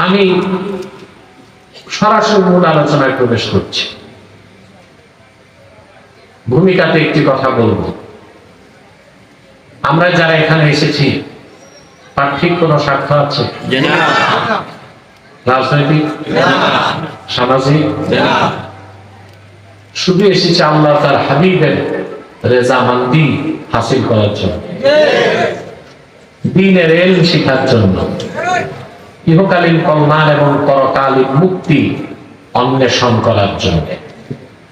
আমি সরাসরি মূল আলোচনায় প্রবেশ করছি। ভূমিকাতে একটি কথা বলবো। আমরা যারা এখানে এসেছি পার্থিব কোন স্বার্থ আছে? রাজনৈতিক, সামাজিক, শুধু এসেছে আল্লাহ তার হাবিবের রেজামান্দি হাসিল করার জন্য, দ্বীনের ইলম শেখার জন্য, ইহকালীন কল্যাণ এবং পরকালীন মুক্তি অন্বেষণ করার জন্য।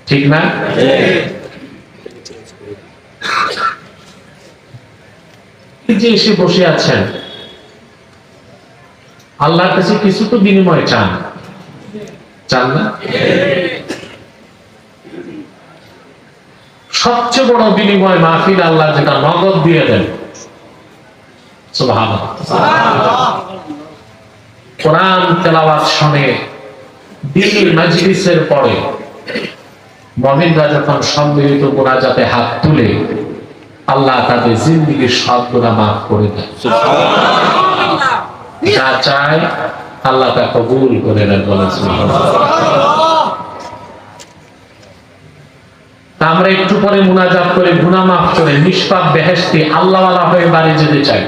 ঠিক না? যে এসে বসে আছেন, আল্লাহর কাছে কিছু তো বিনিময় চান, চান না? সবচেয়ে বড় বিনিময় মাহফিল আল্লাহ যেটা নগদ দিয়ে দেন। সুবহানাল্লাহ। কোরআন তেলাওয়াত শুনে দ্বীন মাজলিসের পরে মুমিনরা যখন সম্মিলিত মুনাজাতে হাত তুলে আল্লাহ তাদের জিন্দেগীর সব গুনাহ মাফ করে দেন। সুবহানাল্লাহ। যা চায় আল্লাহ তা কবুল করে নেন। বলেন সুবহানাল্লাহ। আমরা একটু পরে মুনাজাত করে গুনাহ মাফ করে নিষ্পাপ বেহেশতি আল্লাহওয়ালা হয়ে বাড়ি যেতে চাই।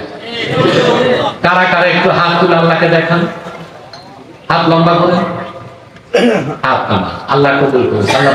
কারা কারা একটু হাত তুলে আল্লাহকে দেখান, হাত লম্বা করে, হাত নামান। আল্লাহ কবুল করুন। আল্লাহ